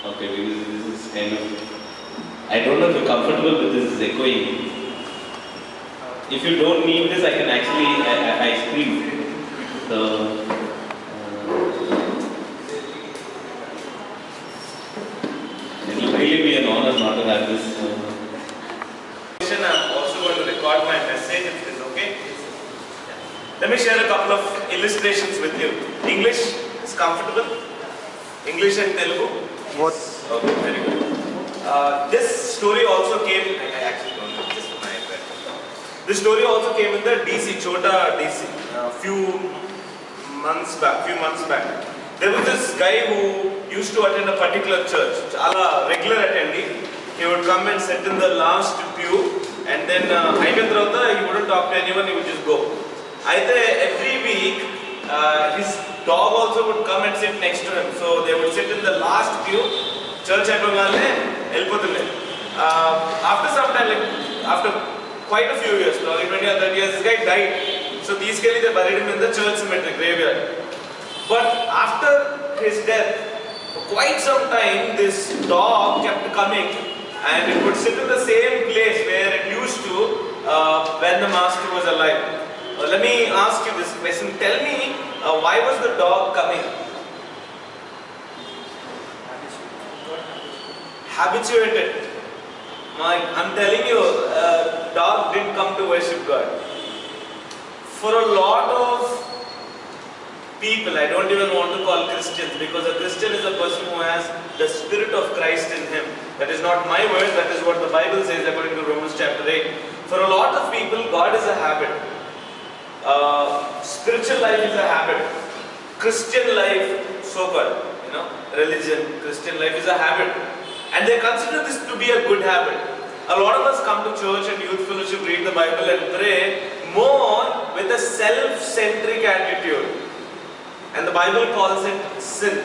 Okay, because this is kind of. I don't know if you're comfortable with this echoing. If you don't need this, I can actually I scream. So. It will really be an honor not to have this. I'm also going to record my message if it is okay. Let me share a couple of illustrations with you. English is comfortable? English and Telugu? What? Okay, very good. This story also came, I actually don't know, just my iPad. This story also came in the DC, Chota DC, few months back. There was this guy who used to attend a particular church, chala regular attendee. He would come and sit in the last pew, and then he wouldn't talk to anyone, he would just go. Every week, his dog also would come and sit next to him. So they would sit in the last pew, church after some time, after quite a few years, probably 20 or 30 years, this guy died. So these guys, they buried him in the church cemetery, graveyard. But after his death, for quite some time, this dog kept coming and it would sit in the same place where it used to when the master was alive. Let me ask you this question. Tell me, why was the dog coming? Habituated. I'm telling you, dog didn't come to worship God. For a lot of people, I don't even want to call Christians, because a Christian is a person who has the Spirit of Christ in him. That is not my word, that is what the Bible says according to Romans chapter 8. For a lot of people, God is a habit. Spiritual life is a habit. Christian life, so-called, religion, Christian life is a habit. And they consider this to be a good habit. A lot of us come to church and youth fellowship, read the Bible and pray more with a self-centric attitude. And the Bible calls it sin.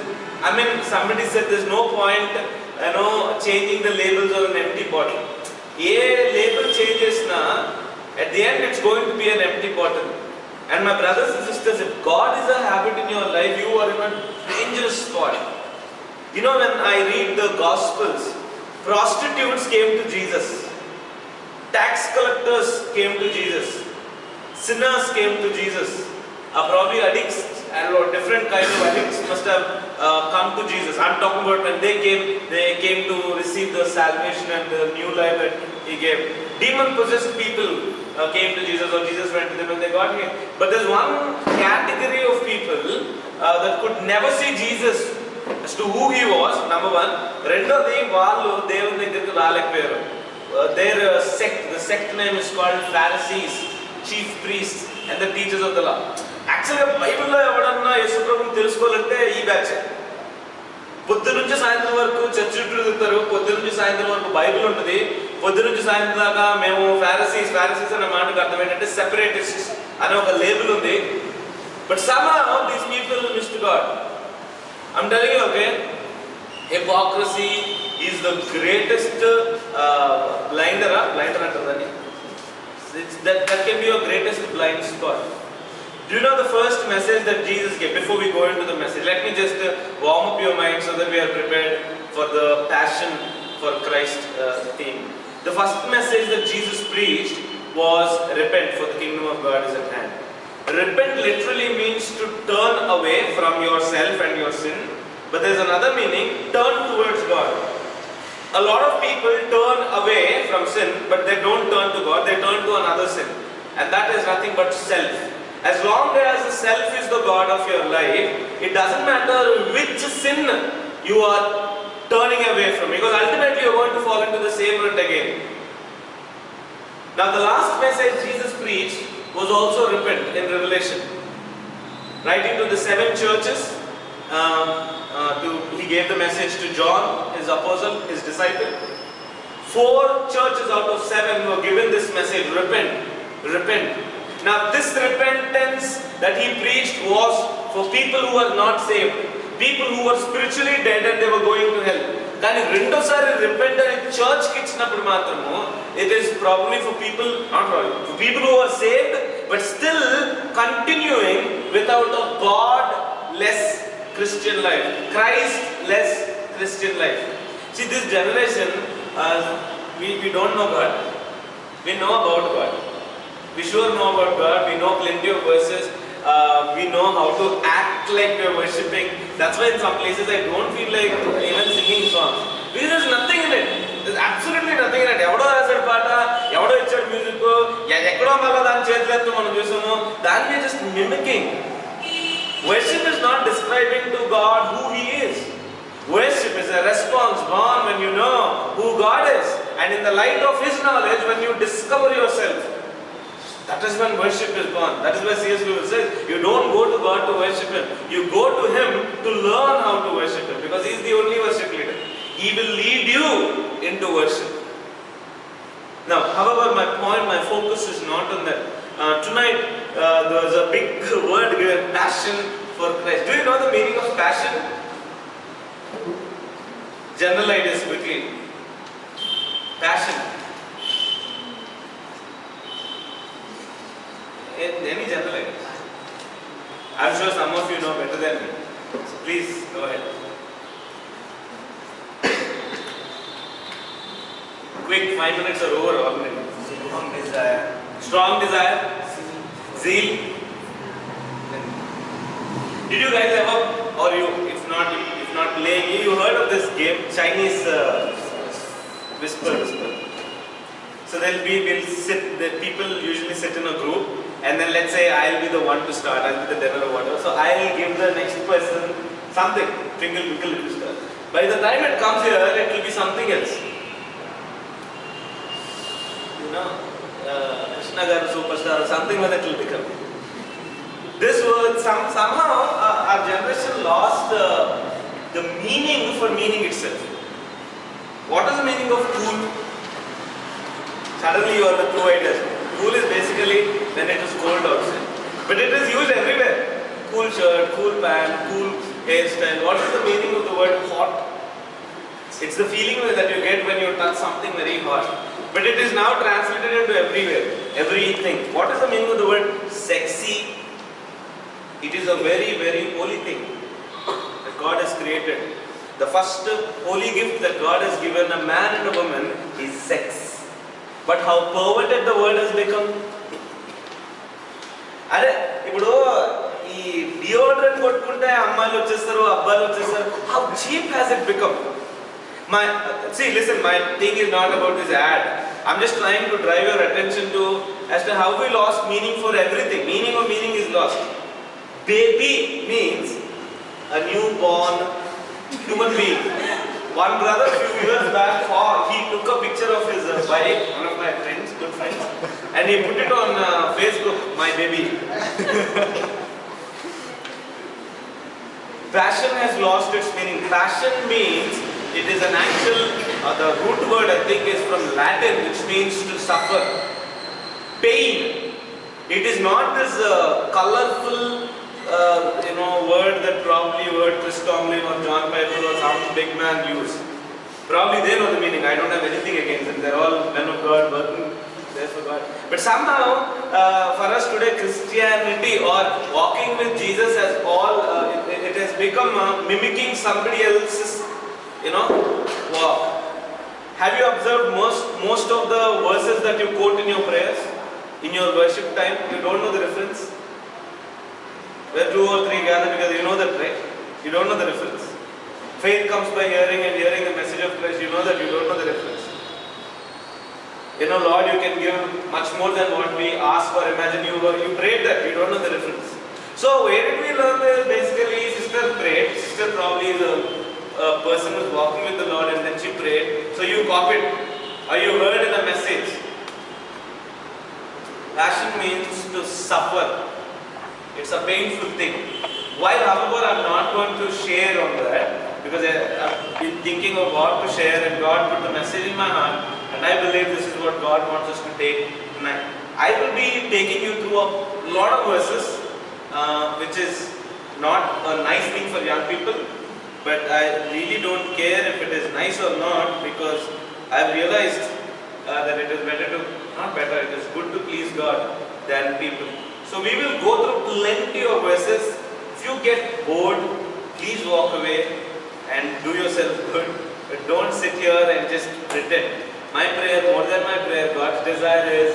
Somebody said there's no point, changing the labels on an empty bottle. A label changes na, at the end it's going to be an empty bottle. And my brothers and sisters, if God is a habit in your life, you are in a dangerous spot. When I read the Gospels, prostitutes came to Jesus. Tax collectors came to Jesus. Sinners came to Jesus. Probably addicts and different kinds of addicts must have come to Jesus. I'm talking about when they came to receive the salvation and the new life that He gave. Demon-possessed people came to Jesus, or Jesus went to them and they got healed. But there's one category of people that could never see Jesus as to who He was, number one. Rendodi, Valu, Devun దగ్గరికి రాలేకపోయారు. Their sect, the sect name is called Pharisees, chief priests and the teachers of the law. Actually, Bible lo evadanna Yesu Prabhuni telusukolante ee batch. పొద్దు నుంచి సాయంత్రం వరకు church చుట్టూ తిరుగుతారు. పొద్దు నుంచి సాయంత్రం వరకు బైబిల్ ఉంటుంది. పొద్దు నుంచి సాయంత్రం దాకా మేము ఫారిసీస్ అనే మాటకు అర్థం ఏంటంటే సెపరేటిస్ట్స్ అనే ఒక లేబుల్ ఉంది. But somehow these people missed God. I'm telling you, okay, hypocrisy is the greatest blinder antarani. That can be your greatest blind spot. Do you know the first message that Jesus gave? Before we go into the message, let me just warm up your mind so that we are prepared for the passion for Christ theme. The first message that Jesus preached was repent, for the kingdom of God is at hand. Repent literally means to turn away from yourself and your sin, but there is another meaning, turn towards God. A lot of people turn away from sin, but they don't turn to God, they turn to another sin, and that is nothing but self. As long as the self is the God of your life, it doesn't matter which sin you are turning away from, because ultimately you are going to fall into the same rut again. Now the last message Jesus preached was also repent in Revelation. Writing to the 7 churches, he gave the message to John, his apostle, his disciple. 4 churches out of 7 were given this message, repent. Now this repentance that he preached was for people who are not saved, people who were spiritually dead and they were going to hell. కానీ రెండోసారి repent అని చర్చ్కి ఇచ్చినప్పుడు మాత్రము it is probably for people, not probably, for people who are saved but still continuing without a God-less Christian life, Christ-less Christian life. See, this generation, we don't know God. We know about God. We sure know about God. We know plenty of verses. We know how to act like we are worshipping. That's why in some places I don't feel like even singing songs. Because there's nothing in it. There's absolutely nothing in it. Evado rasaru paata, evado ichadu music, ekkado malla dan chetulettu manam chusamu, then we are just mimicking. Worship is not describing to God who He is. Worship is a response born when you know who God is, and in the light of His knowledge, when you discover yourself. That is when worship is born. That is why C.S. Lewis says, you don't go to God to worship Him. You go to Him to learn how to worship Him, because He is the only worship leader. He will lead you into worship. Now, however, my focus is not on that. Tonight, there was a big word given, passion for Christ. Do you know the meaning of passion? General ideas quickly. Passion. Any general ideas? I'm sure some of you know better than me. So please go ahead. Quick, 5 minutes are over already. Strong desire. Strong desire. Zeal. Did you guys ever, or you, if not playing, you heard of this game, Chinese whisper. So the people usually sit in a group, and then let's say I'll be the one to start, I'll be the dinner or whatever. So I'll give the next person something, twinkle, twinkle, little star. By the time it comes here, it will be something else. You know, Krishna Garu Superstar or something like that will become. This word, somehow our generation lost the meaning for meaning itself. What is the meaning of cool? Suddenly you are the two ideas. Cool is basically when it is cold outside. But it is used everywhere. Cool shirt, cool pant, cool hairstyle. What is the meaning of the word hot? It's the feeling that you get when you touch something very hot. But it is now translated into everywhere, everything. What is the meaning of the word sexy? It is a very, very holy thing that God has created. The first holy gift that God has given a man and a woman is sex. But how perverted the word has become. ఇప్పుడు ఈ deodorant కొట్టుకుంటే అమ్మాయిలు వచ్చేస్తారు, అబ్బాయిలు వచ్చేస్తారు. How cheap has it become? Listen, my thing is not about this ad. I'm just trying to drive your attention to as to how we lost meaning for everything. Meaning of meaning is lost. Baby means a newborn human being. One brother a few years back, he took a picture of his bike, one of my friends, good friends, and he put it on Facebook, my baby. Passion has lost its meaning. Passion means, it is an actual, the root word I think is from Latin, which means to suffer. Pain. It is not this colorful word that probably Chris Tomlin or John Piper or some big man use. Probably they know the meaning. I don't have anything against them. They're all men of God working there for God. But somehow, for us today, Christianity or walking with Jesus has it has become mimicking somebody else's, walk. Have you observed most of the verses that you quote in your prayers, in your worship time? You don't know the reference? Where 2 or 3 gather together, you know that, right? You don't know the reference. Faith comes by hearing, and hearing the message of Christ. You know that, you don't know the reference. Lord, you can give much more than what we ask or imagine. You prayed that, you don't know the reference. So where did we learn this? Basically, sister prayed. Sister probably is a person who is walking with the Lord, and then she prayed. So you copied, or you heard in a message. Passion means to suffer. It's a painful thing. While, however, I'm not going to share on that, because I've been thinking of what to share, and God put the message in my heart, and I believe this is what God wants us to take tonight. I will be taking you through a lot of verses, which is not a nice thing for young people, but I really don't care if it is nice or not, because I've realized that it is it is good to please God than people. So we will go through plenty of verses. If you get bored, please walk away. and do yourself good. But don't sit here and just pretend. My prayer, more than my prayer, God's desire is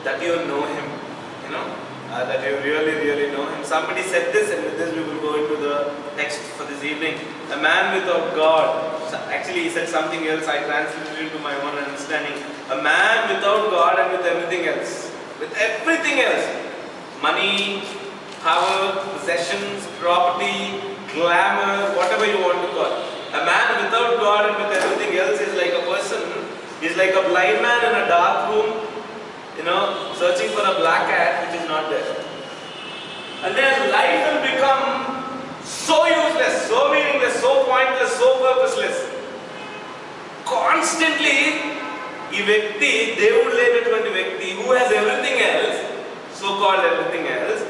that you know Him. You know, that you really, really know Him. Somebody said this, and with this we will go into the text for this evening. A man without God. Actually, he said something else. I translated it into my own understanding. A man without God and with everything else. With everything else. Money, power, possessions, property, glamour, whatever you want to call. A man without God and with everything else is like a person, is like a blind man in a dark room, you know, searching for a black cat which is not there. And then life will become so useless, so meaningless, so pointless, so purposeless. Constantly, ఈ వ్యక్తి దేవుడు లేనటువంటి వ్యక్తి who has everything else, so called everything else,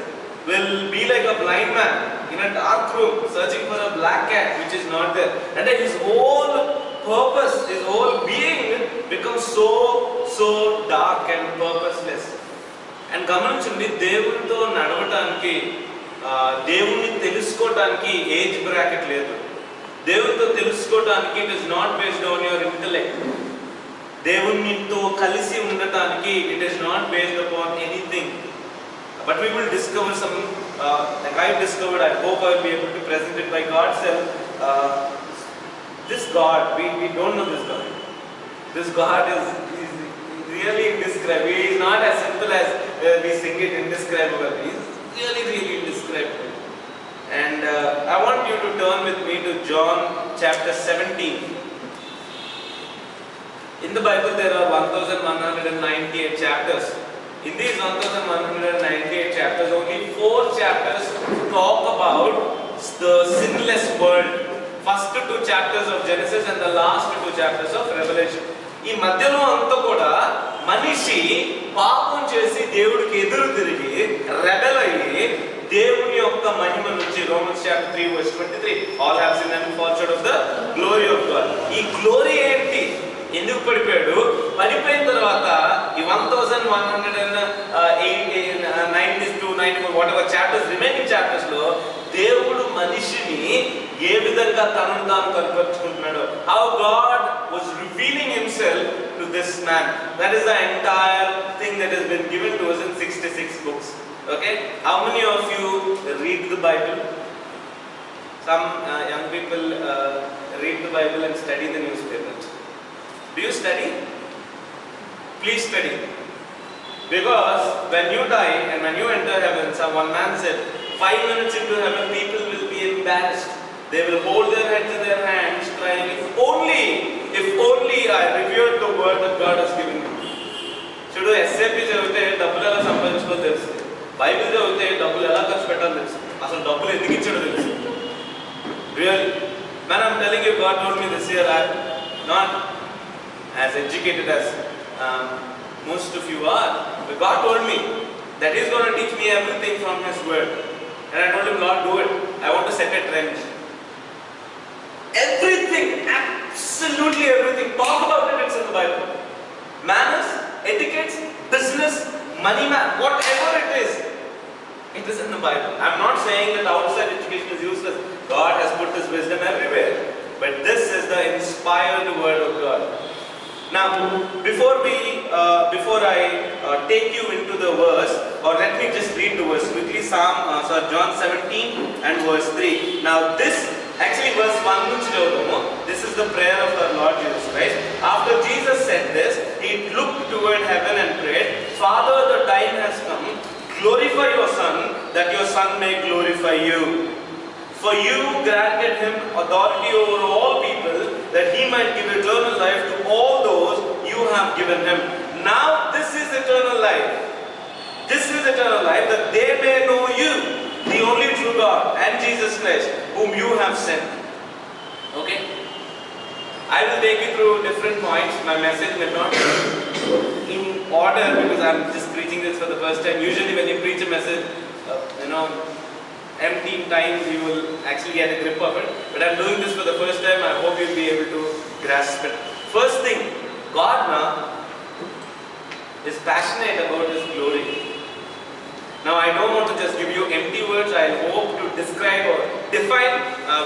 will be like a blind man in a dark room searching for a black cat which is not there. And then his whole purpose, his whole being becomes so dark and purposeless. And గమనించండి, దేవునితో నడవటానికి, దేవుణ్ణి తెలుసుకోవటానికి age bracket లేదు. దేవునితో తెలుసుకోవటానికి it is not based on your intellect. దేవునితో కలిసి ఉండటానికి it is not based upon anything. But we will discover some, like I discovered, I hope I will be able to present it by God's help. This God, we don't know this God. This God is really indescribable. He is not as simple as we sing it, indescribable. He is really indescribable. And I want you to turn with me to John chapter 17. In the Bible there are 1198 chapters. In these 1198 chapters, only 4 chapters talk about the sinless world. First 2 chapters of Genesis and the last 2 chapters of Revelation. ఈ మధ్యలో అంతా కూడా మనిషి పాపం చేసి దేవుడికి ఎదురు తిరిగి రెబెల్ అయ్యి దేవుని యొక్క మహిమ నుంచి, Romans chapter 3 verse 23, all have sinned and fall short of the glory of God. ఈ గ్లోరీ ఏంటి? ఎందుకు పడిపోయాడు? పడిపోయిన తర్వాత ఈ 1190 to 94 whatever chapters, remaining chapters లో దేవుడు మనిషిని ఏ విధంగా తనను తాను కనపరుచుకుంటున్నాడు. How God was revealing Himself to this man. That is the entire thing that has been given to us in 66 books. Okay? How many of you read the Bible? Some young people read the Bible and study the newspapers. Do you study? Please study. Because when you die and when you enter heaven, one man said, 5 minutes into heaven, people will be embarrassed. They will hold their heads in their hands, crying, if only I revered the word that God has given me. చూడు, SAP చదివితే డబ్బులు ఎలా సంపాదించుకోవాలో తెలుసు. Bible చదివితే డబ్బులు ఎలా ఖర్చు పెట్టాలో తెలుసు. అసలు డబ్బులు ఎందుకు ఇచ్చాడో తెలుసు. Really? Man, I'm telling you, God told me this year, I'm not as educated as most of you are, but God told me that He's going to teach me everything from His word. And I told Him, Lord, do it. I want to set a trend. Everything, absolutely everything, talk about it, it's in the Bible. Manners, etiquettes, business, money, whatever it is in the Bible. I'm not saying that outside education is useless. God has put His wisdom everywhere. But this is the inspired word of God. Now, before I take you into the verse, or let me just read the verse quickly. John 17 and verse 3. Now this, actually verse 1 nunchi chaduvadamu. This is the prayer of our Lord Jesus Christ. After Jesus said this, He looked toward heaven and prayed, Father, the time has come. Glorify your Son, that your Son may glorify you. For you granted Him authority over all people, that He might give eternal life to all those you have given Him. Now this is eternal life. This is eternal life, that they may know you, the only true God, and Jesus Christ, whom you have sent. Okay? I will take you through different points. My message may not be in order because I'm just preaching this for the first time. Usually when you preach a message, empty times you will actually get a grip of it. But I'm doing this for the first time. I hope you'll be able to grasp it. First thing, God is passionate about His glory. Now I don't want to just give you empty words. I hope to describe or define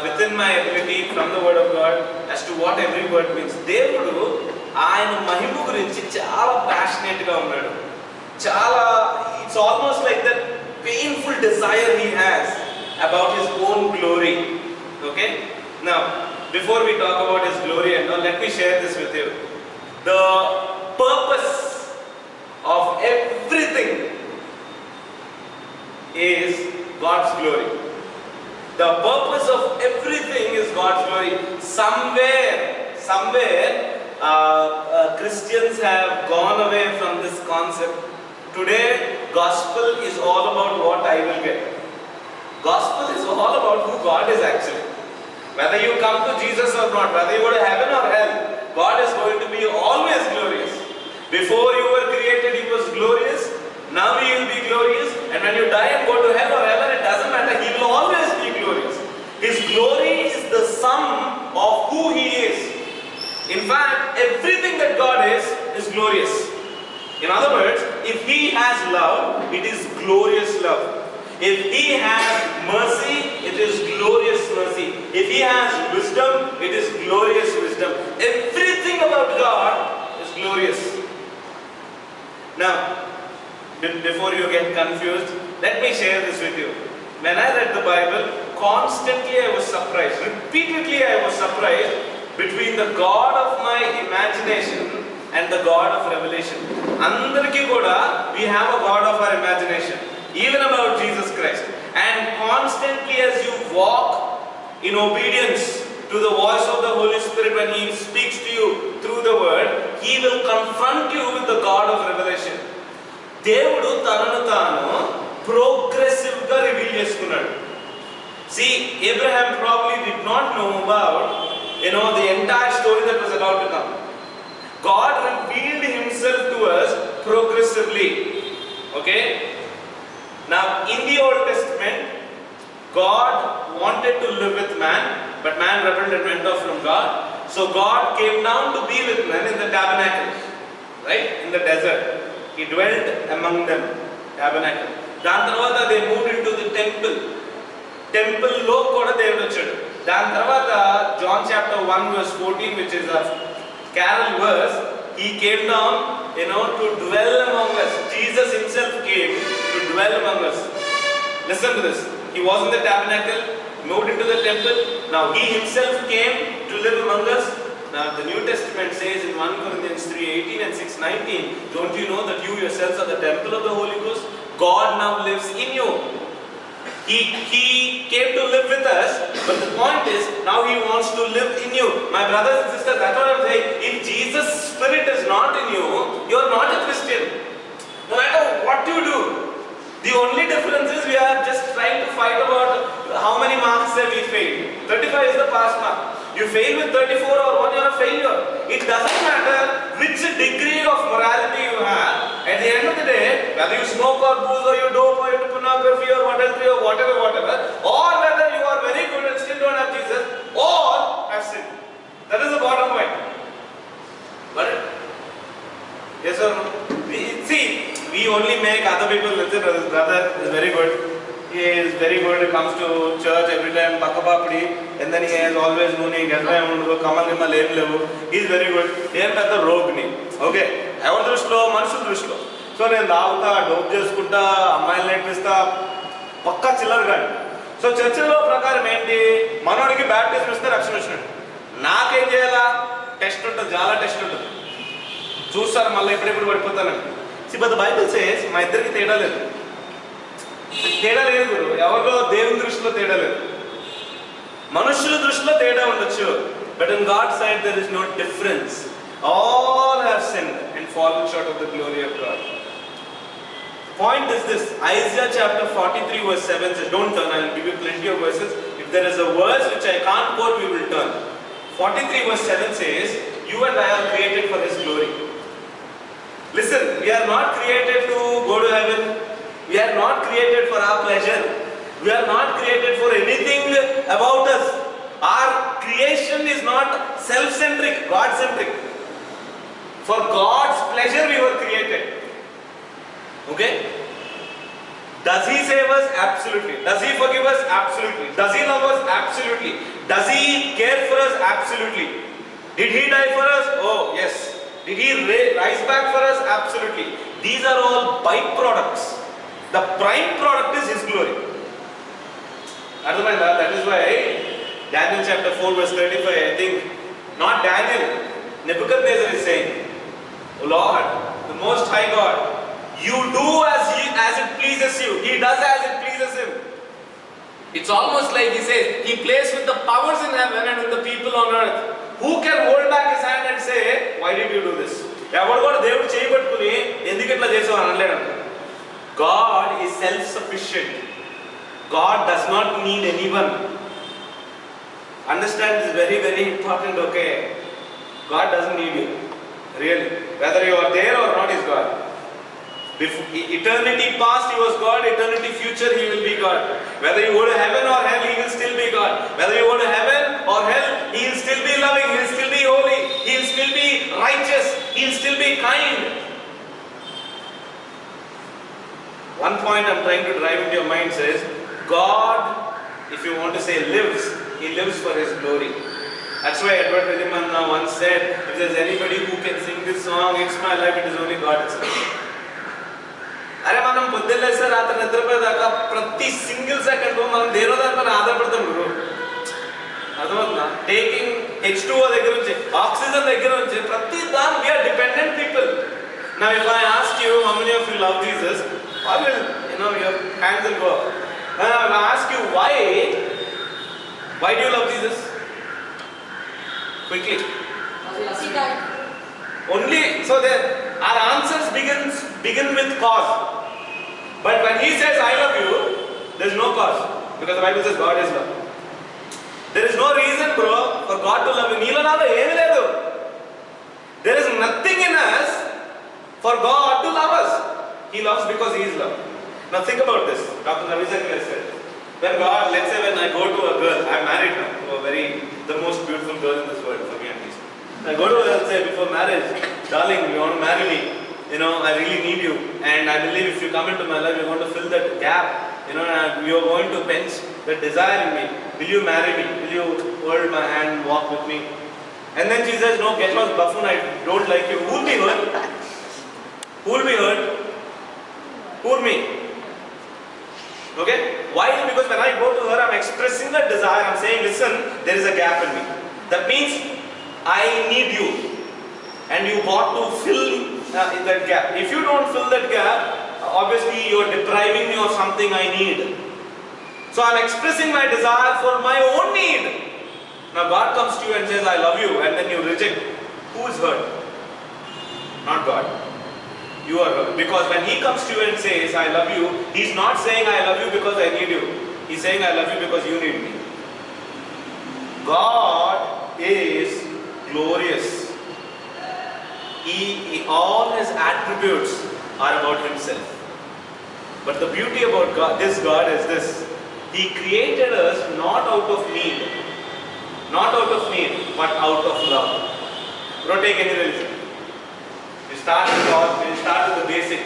within my ability from the word of God as to what every word means. దేవుడు ఆయన మహిమ గురించి చాలా passionate గా ఉన్నాడు. చాలా, it's almost like that painful desire he has about his own glory. Okay? Now, before we talk about his glory and all, let me share this with you. The purpose of everything is God's glory. The purpose of everything is God's glory. Somewhere, Christians have gone away from this concept. Today, gospel is all about what I will get. Gospel is all about who God is actually. Whether you come to Jesus or not, whether you go to heaven or hell, God is going to be always glorious. Before you were created, He was glorious. Now He will be glorious. And when you die and go to hell or heaven, it doesn't matter. He will always be glorious. His glory is the sum of who He is. In fact, everything that God is glorious. In other words, if He has love, it is glorious love. If He has mercy, it is glorious mercy. If He has wisdom, it is glorious wisdom. Everything about God is glorious. Now, before you get confused, let me share this with you. When I read the Bible, constantly I was surprised. Repeatedly I was surprised between the God of my imagination and the God of revelation. Andarki kuda, we have a God of our imagination. Even about Jesus Christ. And constantly as you walk in obedience to the voice of the Holy Spirit when He speaks to you through the word, He will confront you with the God of revelation. దేవుడు తనను తాను progressive గా reveal చేసుకున్నాడు. See, Abraham probably did not know about, the entire story that was about to come. God revealed Himself to us progressively. Okay? Now, in the Old Testament, God wanted to live with man, but man rebelled and went off from God. So God came down to be with man in the tabernacle, right? In the desert. He dwelt among them, tabernacle. Dan tarvata they moved into the temple. Temple lo kuda Devudu vachadu. Dan tarvata John chapter 1 verse 14, which is our carol verse, He came down, to dwell among us. Jesus Himself came to dwell among us. Listen to this. He was in the tabernacle, moved into the temple. Now He Himself came to live among us. Now the New Testament says in 1 Corinthians 3:18 and 6:19, don't you know that you yourselves are the temple of the Holy Ghost? God now lives in you. He came to live with us, but the point is, now He wants to live in you. My brothers and sisters, that's what I'm saying. If Jesus' Spirit is not in you, you are not a Christian. No matter what you do. The only difference is we are just trying to fight about how many marks have we failed. 35 is the pass mark. You fail with 34 or 1, you are a failure. It doesn't matter which degree of morality you have. At the end of the day, whether you smoke or booze or you dope or you do pornography or whatever, or whether you are very good and still don't have Jesus, or have sinned. That is the bottom point. But yes or no? We only make other people listen. This brother is very good. He is very good. He comes to church every time, pakapapdi, and then he has always mooning, kamal levu. He is very good. He is a rogue. Okay. Ever drushlo, manushul drushlo. So నేను తాగుతా, dope చేసుకుంటా, అమ్మాయిలు నేర్పిస్తా, పక్కా చిల్లర గాడి. So చర్చలో ప్రకారం ఏంటి, మనోడికి బ్యాప్టిజం ఇస్తే రక్షణ వచ్చినట్టు. నాకేం చేయాలా? టెస్ట్ ఉంటుంది, చాలా టెస్ట్ ఉంటుంది. చూస్తారు మళ్ళీ ఎప్పుడెప్పుడు పడిపోతానండి. But the Bible says, మా ఇద్దరికి తేడా లేదు. తేడా లేదు గురు. ఎవరిలో దేవుని దృష్టిలో తేడా లేదు. మనుషుల దృష్టిలో తేడా ఉండొచ్చు. But in God's sight there is no difference. All have sinned and fallen short of the glory of God. Point is this. Isaiah chapter 43 verse 7 says, don't turn, I will give you plenty of verses. If there is a verse which I can't quote, we will turn. 43 verse 7 says, you and I are created for His glory. Listen, we are not created to go to heaven. We are not created for our pleasure. We are not created for anything about us. Our creation is not self-centric, God-centric. For God's pleasure we were created. Okay? Does He save us? Absolutely. Does He forgive us? Absolutely. Does He love us? Absolutely. Does He care for us? Absolutely. Did He die for us? Oh, yes. Did He rise back for us? Absolutely. These are all byproducts. The prime product is His glory. That is why Daniel chapter 4 verse 35, I think, not Daniel, Nebuchadnezzar is saying, O Lord, the Most High God, you do as it pleases you. He does as it pleases Him. It's almost like He says, He plays with the powers in heaven and with the people on earth. Who can hold back His hand and say, why did you do this? God is self-sufficient. God does not need anyone. Understand this very, very important, okay? God doesn't need you. Really. Whether you are there or not is God. Before, eternity past He was God, eternity future He will be God. Whether you go to heaven or hell, He will still be God. Whether you go to heaven or hell, He will still be loving, He will still be holy, He will still be righteous, He will still be kind. One point I'm trying to drive into your mind says, God, if you want to say lives, He lives for His glory. That's why Edward Vidimanna once said, if there's anybody who can sing this song, It's My Life, it is only God itself. అరే మనం పొద్దున్నేస్తే రాత్రి నిద్రపోయేదాకా ప్రతి single second మనం దేనో దానిపైన ఆధారపడతాం గురు. అర్థమవుతుందా? Taking H2O దగ్గర నుంచి, oxygen దగ్గర నుంచి ప్రతి దాని we are dependent people. Now if I ask you how many of you love Jesus, I will, your hands will go up. And I will ask you why do you love Jesus? Quickly. Only, so then our answers begin with cause. But when He says I love you, there is no cause. Because the Bible says God is love. There is no reason, bro, for God to love you. There is nothing in us for God to love us. He loves because He is love. Now think about this. Dr. Navisakar said, when God, let's say when I go to a girl, I'm married now to the most beautiful girl in this world, for me at least. I go to her and say before marriage, darling, you want to marry me? I really need you, and I believe if you come into my life, you're going to fill that gap. You're going to bench the desire in me. Will you marry me? Will you hold my hand and walk with me? And then she says, no, get lost, buffoon, I don't like you. Who will be hurt? Who will be hurt? Who me? Okay? Why? Because when I go to her, I'm expressing that desire. I'm saying, listen, there is a gap in me. That means I need you. And you got to fill that gap. If you don't fill that gap, obviously you're depriving me of something I need. So I'm expressing my desire for my own need. Now God comes to you and says, I love you, and then you reject. Who is hurt? Not God. You are hurt. Because when He comes to you and says, I love you, He's not saying, I love you because I need you. He's saying, I love you because you need me. God is glorious. All His attributes are about Himself. But the beauty about God is this. He created us not out of need. Not out of need, but out of love. Don't take any religion. We start with the basic.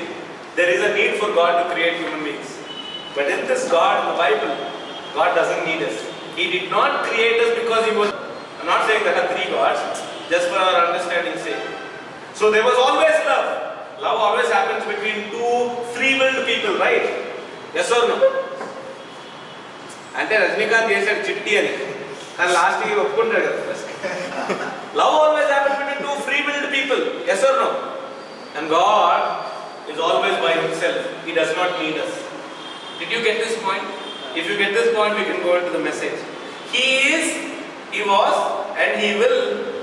There is a need for God to create human beings. But in this God, in the Bible, God doesn't need us. He did not create us because He was... I'm not saying there are three gods, just for our understanding's sake. So there was always love. Love always happens between two free-willed people, right? Yes or no? And then Rajnikant said chitti ani. And last he oppunnaru kada. Love always happens between two free-willed people. Yes or no? And God is always by Himself. He does not need us. Did you get this point? If you get this point, we can go into the message. He is, He was, and He will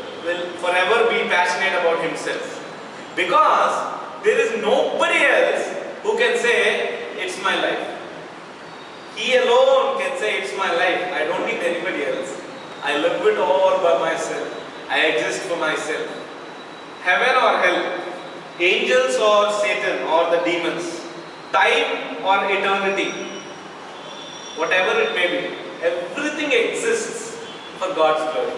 forever be passionate about Himself. Because there is nobody else who can say, it's my life. He alone can say, it's my life. I don't need anybody else. I live it all by myself. I exist for myself. Heaven or hell, angels or Satan or the demons, time or eternity, whatever it may be, everything exists for God's glory.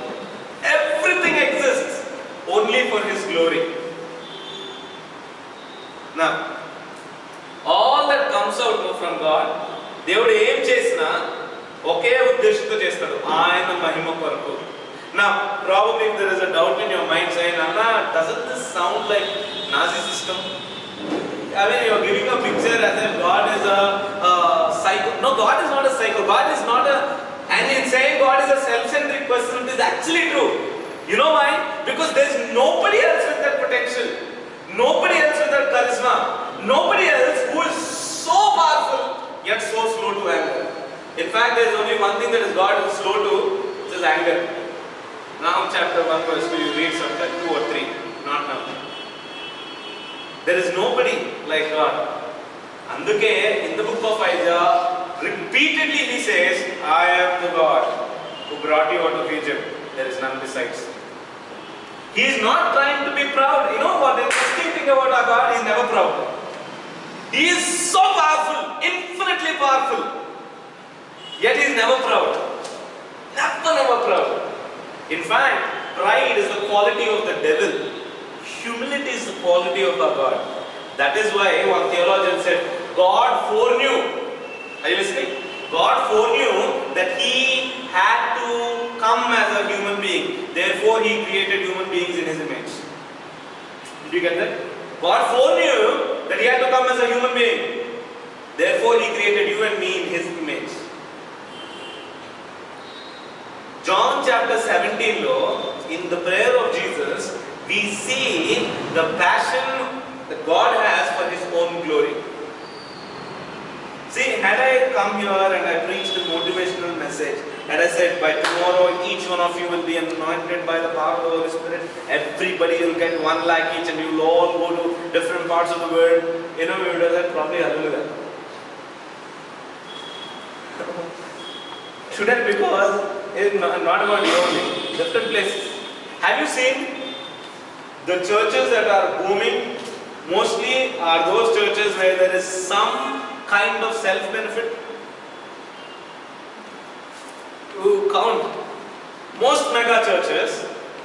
Everything exists only for His glory. Now, all that comes comes out from God, దేవుడు ఏం చేసినా ఒకే ఉద్దేశంతో చేస్తాడు, ఆయన మహిమ కొరకు. Now, probably if there is a doubt in your mind saying, Anna, doesn't this sound like Nazi system? I mean, you are giving a picture as if God is a psycho. No, God is not a psycho. God is not a, and in saying God is a self-centric person, it is actually true. You know why? Because there is nobody else with that potential. Nobody else with that charisma. Nobody else who is so powerful yet so slow to anger. In fact, there is only one thing that is God is slow to, which is anger. Now chapter 1 verse 2, you read something 2 or 3, not now. There is nobody like God. Anduke, in the book of Isaiah, repeatedly he says, I am the God who brought you out of Egypt. There is none besides. He is not trying to be proud. You know what the interesting thing about our God? He is never proud. He is so powerful, infinitely powerful. Yet he is never proud. Never proud. In fact, pride is the quality of the devil. Humility is the quality of our God. That is why one theologian said, God foreknew. Are you listening? God foreknew that he had to come as a human being. Therefore, he created human beings in his image. Did you get that? God foreknew that he had to come as a human being. Therefore, he created you and me in his image. John chapter 17 lo, in the prayer of Jesus, we see the passion that God has for his own glory. See, had I come here and I preached a motivational message, and I said, by tomorrow each one of you will be anointed by the power of the Holy Spirit, everybody will get 1 lakh each and you will all go to different parts of the world, you know, we would have said, probably hallelujah. Shouldn't, because it's not about you only, different places. Have you seen the churches that are booming? Mostly are those churches where there is some kind of self-benefit. To count, most mega churches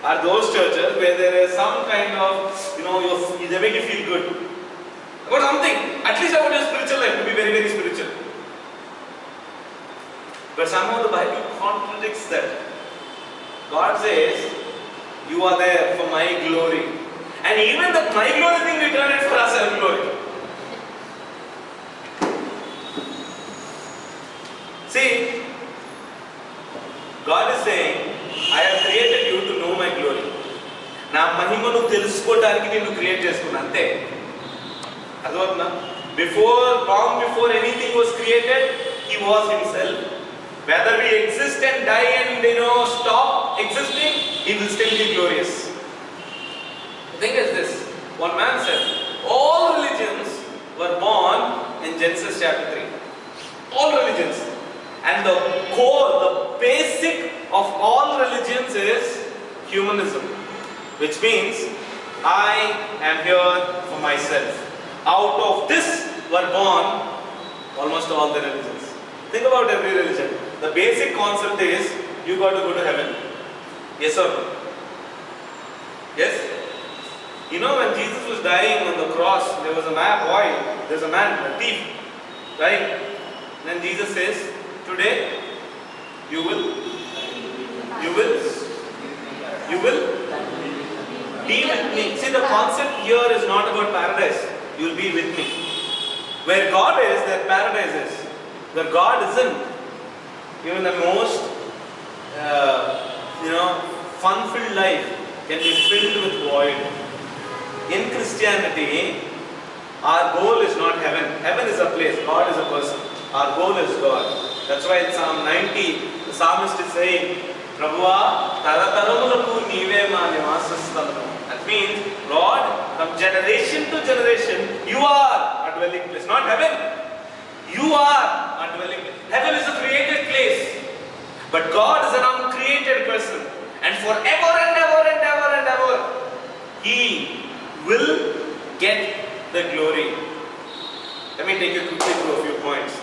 are those churches where there is some kind of, you know, they make you feel good about something, at least about your spiritual life, to be very, very spiritual. But somehow the Bible contradicts that. God says, you are there for my glory. And even that my glory thing, we turn it for our self-glory. See, God is saying, I have created you to know my glory. Na mahimanu telusukodaniki nenu create chestunna ante. Adovna, long before anything was created, he was himself. Whether we exist and die and stop existing, he will still be glorious. The thing is this, one man said, all religions were born in Genesis chapter 3. All religions. And the core, the basic of all religions is humanism. Which means, I am here for myself. Out of this were born almost all the religions. Think about every religion. The basic concept is, you got to go to heaven. Yes or no? Yes? You know, when Jesus was dying on the cross, there was a man, a thief, right? Then Jesus says, today, you will be with me. See, the concept here is not about paradise. You will be with me. Where God is, there paradise is. Where God isn't, even the most, fun-filled life can be filled with void. In Christianity, our goal is not heaven. Heaven is a place. God is a person. Our goal is God. That's why in Psalm 90, the psalmist is saying, Prabhuva, tarataramulahu nive ma nivasasthalam. That means, Lord, from generation to generation, you are a dwelling place. Not heaven. You are a dwelling place. Heaven is a created place. But God is an uncreated person. And forever and ever and ever and ever, He will get the glory. Let me take you quickly through a few points.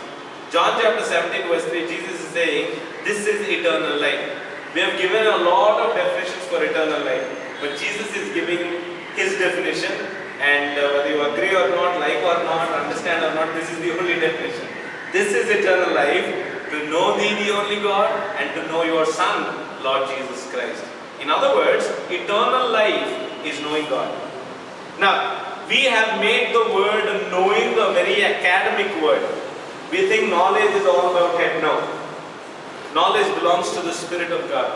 John chapter 17 verse 3, Jesus is saying, this is eternal life. We have given a lot of definitions for eternal life. But Jesus is giving His definition. And whether you agree or not, like or not, understand or not, this is the only definition. This is eternal life, to know thee the only God and to know your Son, Lord Jesus Christ. In other words, eternal life is knowing God. Now, we have made the word knowing a very academic word. We think knowledge is all about head. No. Knowledge belongs to the Spirit of God.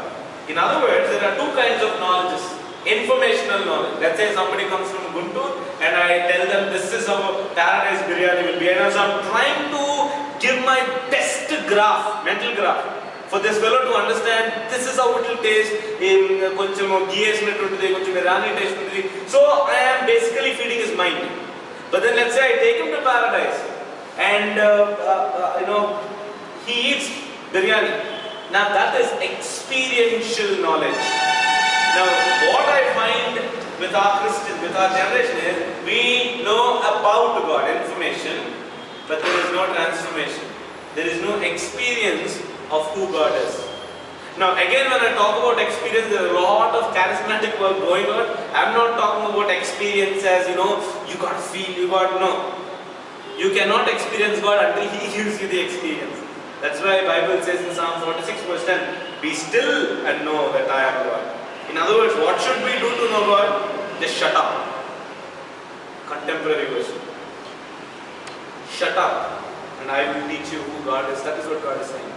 In other words, there are two kinds of knowledges. Informational knowledge. Let's say somebody comes from Guntur and I tell them this is how paradise biryani will be. And as I'm trying to give my best graph, mental graph, for this fellow to understand this is how it will taste in koncham ghee esnattuntadi, koncham biryani taste untadi. So I am basically feeding his mind. But then let's say I take him to paradise and he eats biryani. Now that is experiential knowledge. Now what I find with our Christians, with our generation is we know about God, information, but there is no transformation. There is no experience of who God is. Now again, when I talk about experience, there is a lot of charismatic work going on. I am not talking about experience as you got to feel, you got to know. You cannot experience God until He gives you the experience. That's why the Bible says in Psalm 46 verse 10, be still and know that I am God. In other words, what should we do to know God? Just shut up. Contemporary version. Shut up and I will teach you who God is. That is what God is saying.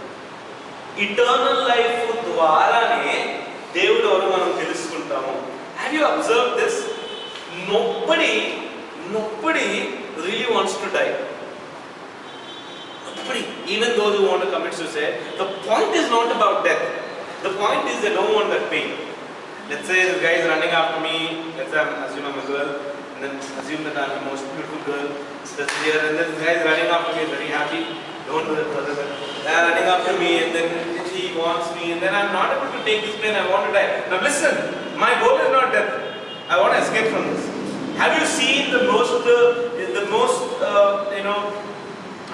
Eternal life ద్వారానే దేవుడు ఎవరో మనం తెలుసుకుంటాము. Have you observed this? Nobody really wants to die. Nobody, even those who want to commit suicide. The point is not about death. The point is they don't want that pain. Let's say this guy is running after me. Let's say assume I'm a girl, and then assume that I'm the most beautiful girl that's here, and then this guy is running after me, very happy. Don't do that, brother. They are running after me, and then he wants me, and then I'm not able to take this pain. I want to die. Now listen, my goal is not death. I want to escape from this. Have you seen the most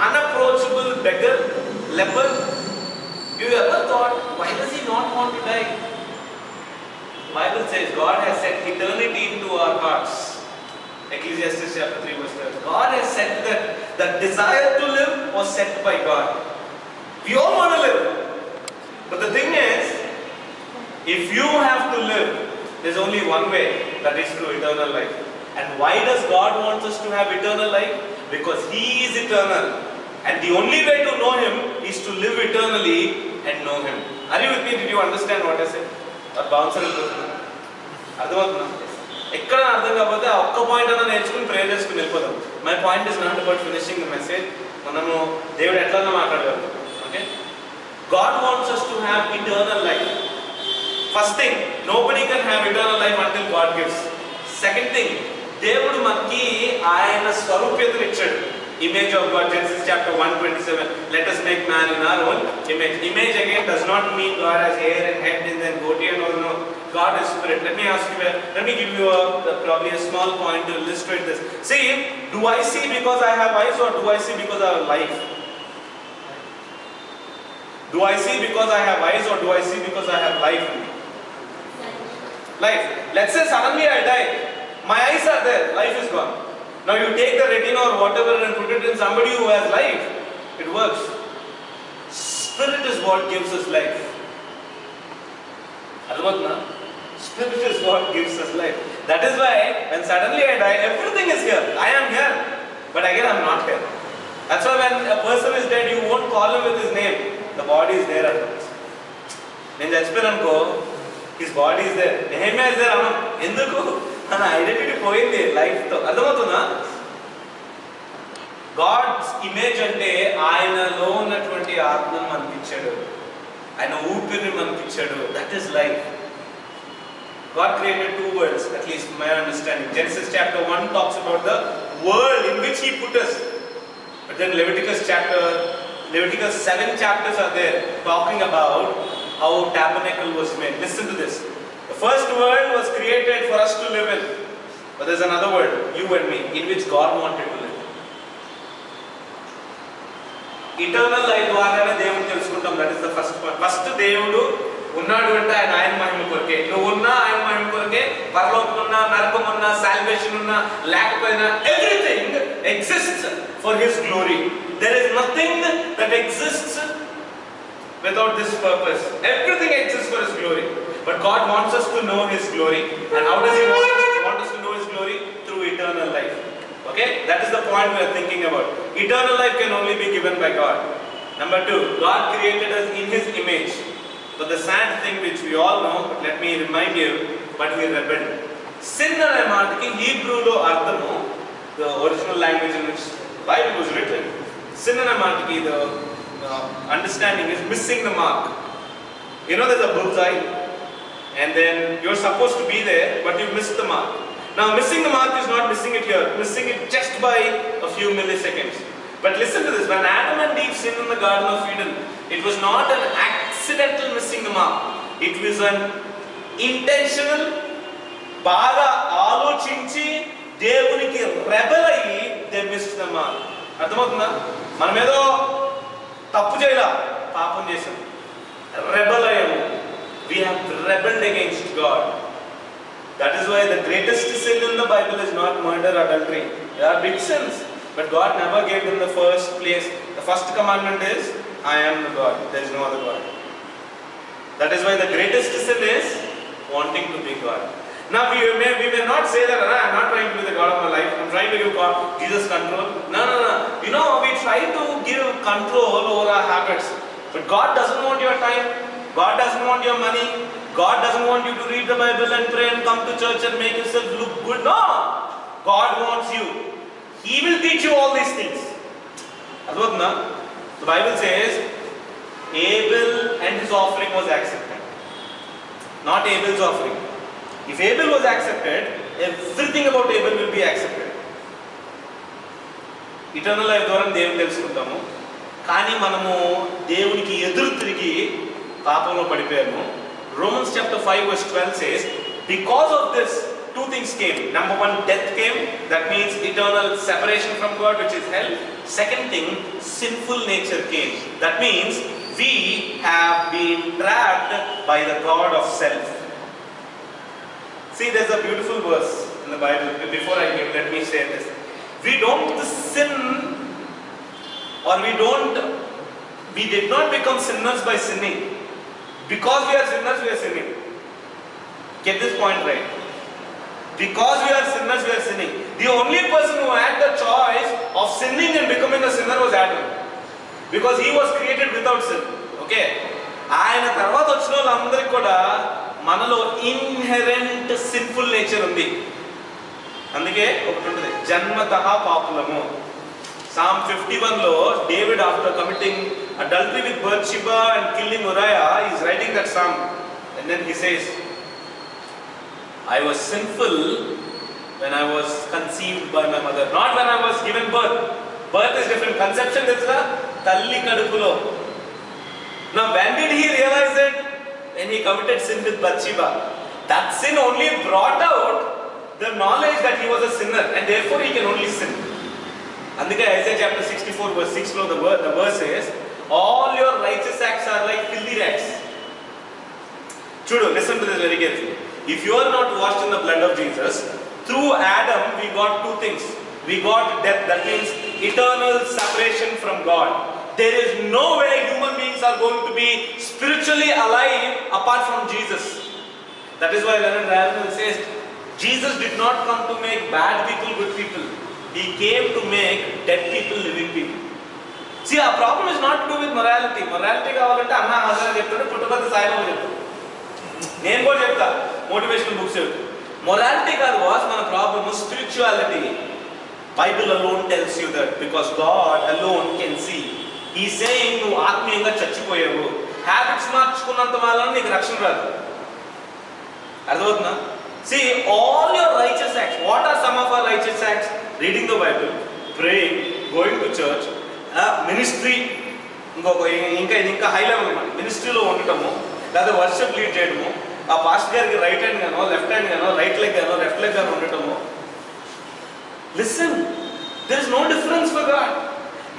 unapproachable beggar, leper? You ever thought, why does he not want to die? The Bible says God has set eternity into our hearts. Ecclesiastes chapter 3 verse 12. God has set that the desire to live was set by God. We all want to live. But the thing is, if you have to live, there's only one way, that is through eternal life. And why does God want us to have eternal life? Because He is eternal. And the only way to know Him is to live eternally and know Him. Are you with me? Did you understand what I said? Or bounce a little bit? ఎక్కడ అర్థం కాకపోతే ఒక్క point అన్నా నేర్చుకుని prayer చేసుకుని వెళ్ళిపోతాం. My point is not about finishing the message. మనము దేవుడు ఎట్లన్నా మాట్లాడగలం. Okay, God wants us to have eternal life. First thing, nobody can have eternal life until God gives. Second thing, దేవుడు మనకి ఆయన స్వరూప్యతను ఇచ్చాడు. Image of God, Genesis chapter 1:27. Let us make man in our own image. Image again does not mean God has hair and head and then goatee and all. No, God is spirit. Let me give you probably a small point to illustrate this. See, do I see because I have eyes or do I see because I have life? Do I see because I have eyes or do I see because I have life? Life. Let's say suddenly I die. My eyes are there, life is gone. Now you take the retina or whatever and put it in somebody who has life. It works. Spirit is what gives us life. Advatna? Spirit is what gives us life. That is why when suddenly I die, everything is here. I am here. But again I am not here. That's why when a person is dead, you won't call him with his name. The body is there. When Jachpiranko, his body is there. Nehemiah is there. Enduku? మన identity పోయింది లైఫ్తో. అర్థమవుతుందా? God's image అంటే ఆయనలో ఉన్నటువంటి ఆత్మను మనకి ఇచ్చాడు, ఆయన ఊపిరిని మనకి ఇచ్చాడు. That is life. God created two worlds, at least my understanding. Genesis chapter 1 talks about the world in which He put us. But then Leviticus 7 chapters are there talking about how tabernacle was made. Listen to this. The first world was created for us to live in. But there's another world, you and me, in which God wanted to live. Eternal life ద్వారానే దేవుని తెలుసుకుంటాం. That is the first point. First దేవుడు ఉన్నాడు అంటే ఆయన మహిమ కొరకే. నువ్వు ఉన్నా ఆయన మహిమ కొరకే. పరలోకం ఉన్నా, నరకం ఉన్నా, సాల్వేషన్ ఉన్నా, లేకపోయినా everything exists for his glory. There is nothing that exists without this purpose. Everything exists for his glory. But God wants us to know his glory. And how does he want us to know his glory? Through eternal life. Okay? That is the point we are thinking about. Eternal life can only be given by God. Number 2, God created us in his image. But the sad thing which we all know, but let me remind you, but we rebelled. Sin ane maatiki Hebrew lo ardhamu, the original language in which Bible was written. Sin ane maatiki the understanding is missing the mark. You know there's a bullseye and then you're supposed to be there but you missed the mark. Now missing the mark is not missing it here, missing it just by a few milliseconds. But listen to this, when Adam and Eve sinned in the Garden of Eden, it was not an accidental missing the mark. It was an intentional, బాగా ఆలోచించి దేవునికి rebel అయ్యి they missed the mark. అర్థమవుతుందా? మనం ఏదో తప్పు చేయలా, పాపం చేసాం, రెబెల్ అయ్యాము. We have rebelled against God. That is why the greatest sin in the Bible is not murder, adultery. They are big sins, but God never gave them the first place. The first commandment is, I am the God, there is no other God. That is why the greatest sin is wanting to be God. Now we may not say that, I am not trying to be the God of my life, I am trying to give God, Jesus control. No. You know, we try to give control over our habits. But God doesn't want your time. God doesn't want your money. God doesn't want you to read the Bible and pray and come to church and make yourself look good. No! God wants you. He will teach you all these things. Advotna, the Bible says, Abel and his offering was accepted. Not Abel's offering. If Abel was accepted, everything about Abel will be accepted. Eternal life ద్వారా దేవుని తెలుసుకుంటాము. కానీ మనము దేవునికి ఎదురు తిరిగి పాపంలో పడిపోయాము. Romans chapter 5 verse 12 says, because of this, 2 things came. Number 1, death came. That means eternal separation from God, which is hell. Second thing, sinful nature came. That means we have been trapped by the god of self. See, there's a beautiful verse in the Bible. Before I give, let me say this. We don't sin, or we did not become sinners by sinning. Because we are sinners, we are sinning. Get this point right. Because we are sinners, we are sinning. The only person who had the choice of sinning and becoming a sinner was Adam. Because he was created without sin. Okay? ఆయన తర్వాత వచ్చిన వాళ్ళందరికీ కూడా మనలో inherent sinful nature ఉంది. అందుకే ఒకటి ఉంటుంది, జన్మతః పాపులము. Psalm 51 లో David, after committing adultery with Bathsheba and killing Uriah, he is writing that psalm, and then he says, I was sinful when I was conceived by my mother, not when I was given birth. Birth is different. Conception is talli kadupulo. Now when did he realize it? When he committed sin with Bathsheba. That sin only brought out the knowledge that he was a sinner, and therefore he can only sin. అందుకే Isaiah chapter 64 verse 6 లో the verse says, all your righteous acts are like filthy rags. Chudu, listen to this very carefully. If you are not washed in the blood of Jesus, through Adam we got 2 things. We got death, that means eternal separation from God. There is no way human beings are going to be spiritually alive apart from Jesus. That is why Leonard Ravenel says, Jesus did not come to make bad people good people. He came to make dead people living people. See, our problem is not to do with morality. Morality కావాలంటే అన్నా హాజరు చెప్తాడు, పుట్టపర్తి సాయిబాబు చెప్తాడు, నేను కూడా చెప్తా, motivational books చెప్తా. Morality కాదు బాస్, మన problem spirituality. Bible alone tells you that because God alone can see. He is saying నువ్వు ఆత్మీయంగా చచ్చిపోయావు, హ్యాబిట్స్ మార్చుకున్నంత వల్ల నీకు రక్షణ రాదు. అర్థమవుతుందా? See, all your righteous acts. What are some of our righteous acts? Reading the Bible, praying, going to church, ministry. ఇంకా high level అన్నమాట. మినిస్ట్రీలో ఉండటము, లేదా వర్షిప్ లీడ్ చేయడము, ఆ పాస్టర్ గారికి రైట్ హ్యాండ్ గానో, లెఫ్ట్ హ్యాండ్ గానో, రైట్ లెగ్ గానో, లెఫ్ట్ లెగ్ గానో ఉండటము. Listen, there is no difference for God.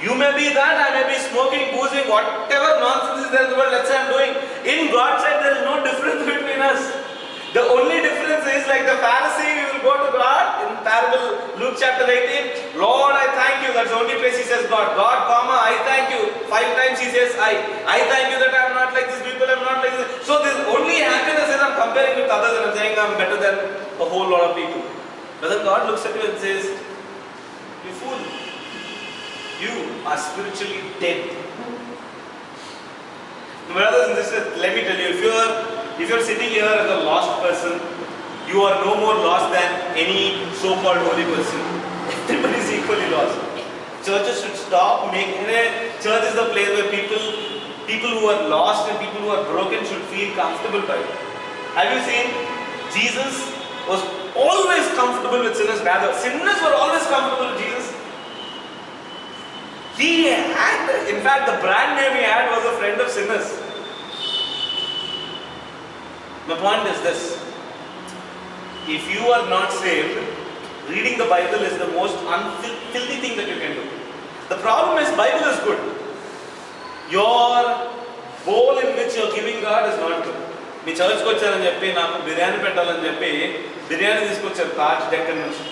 You may be that, I may be smoking, boozing, whatever nonsense is there in the world, let's say I'm doing. In God's sight, there is no difference between us. The only difference is like the Pharisee, we will go to God in parable, Luke chapter 18. Lord, I thank you. That's the only place he says God. God, comma, I thank you. 5 times he says I. I thank you that I am not like these people, I am not like this. So this only happiness is I'm comparing with others and I'm saying I'm better than a whole lot of people. But then God looks at you and says, you fool. You are spiritually dead. Brothers and sisters, let me tell you, if you're sitting here as a lost person, you are no more lost than any so-called holy person. Everybody is equally lost. Churches should stop making it. Church is the place where people who are lost and people who are broken should feel comfortable by it. Have you seen? Jesus was always comfortable with sinners. Rather, sinners were always comfortable with Jesus. He had, in fact, the brand name he had was a friend of sinners. My point is this: if you are not saved, reading the Bible is the most unfilthy thing that you can do. The problem is, Bible is good. Your bowl in which you are giving God is not good. మీ చర్చ్కి వచ్చారని చెప్పి నాకు బిర్యానీ పెట్టాలని చెప్పి బిర్యానీ తీసుకొచ్చారు తాజ్ డెక్కన్ నుంచి.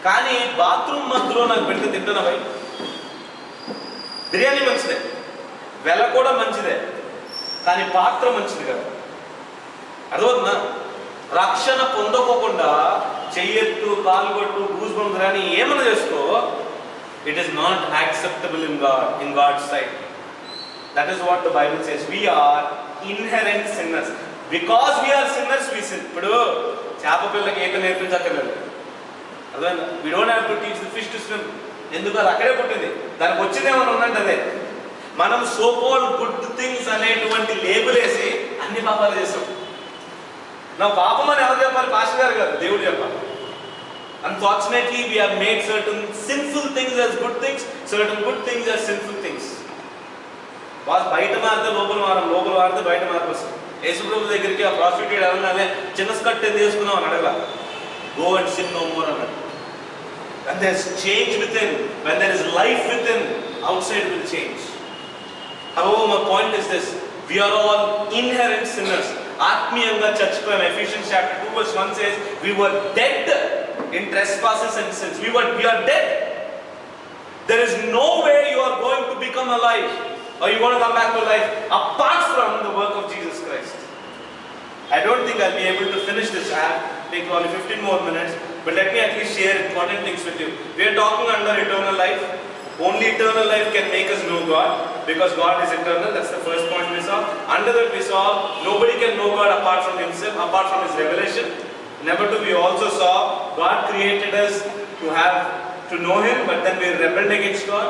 కానీ bathroom మధ్యలో నాకు పెడితే తింటానా భయ్? బిర్యానీ మంచిదే, వెల కూడా మంచిదే, కానీ పాత్ర మంచిది కదా. అర్థమవుతుందా? రక్షణ పొందకోకుండా చెయ్యెత్తు, కాలు కొట్టు, గూస్ బంప్స్ కానీ ఏమైనా చేసుకో, it is not acceptable in God's sight. That is what the Bible says. We are inherent sinners. Because we are sinners, we sin. ఇప్పుడు చేప పిల్లకి ఈత నేర్పించక్కర్లేదు. అర్థమైందా? We don't have to teach the fish to swim. ఎందుకు? అది అక్కడే పుట్టింది. దానికి వచ్చిందేమని ఉందంటే అదే. మనం సో కాల్డ్ గుడ్ థింగ్స్ అనేటువంటి లేబుల్ వేసి అన్ని పాపాలు చేస్తాం. నా పాపం అని ఎవరు చెప్పాలి? పాస్టర్ గారు కాదు, దేవుడు చెప్పాలి. Unfortunately, we have made certain sinful things as good things, certain good things as sinful things. Boss బయట మారితే లోపల మారం, లోపల మారితే బయట మార్పు వస్తుంది. యేసుప్రభు దగ్గరికి ఆ ప్రాస్టిట్యూట్ ఎవరన్నా చిన్న స్కర్ట్ ఎందుకు వేసుకున్నాం అని అడగల. Go and sin no more అన్నాడు. When there is change within, when there is life within, outside will change. However, my point is this: we are all inherent sinners. Atmiyanga church plan, Ephesians chapter 2 verse 1 says, we were dead in trespasses and sins. We are dead. There is no way you are going to become alive or you want to come back to life apart from the work of Jesus Christ. I don't think I'll be able to finish this. I'll take only 15 more minutes, but let me at least share important things with you. We are talking under eternal life. Only eternal life can make us know God, because God is eternal. That's the first point we saw. Under that we saw nobody can know God apart from Himself, apart from His revelation. Number two, we also saw God created us to know Him, but then we rebelled against God.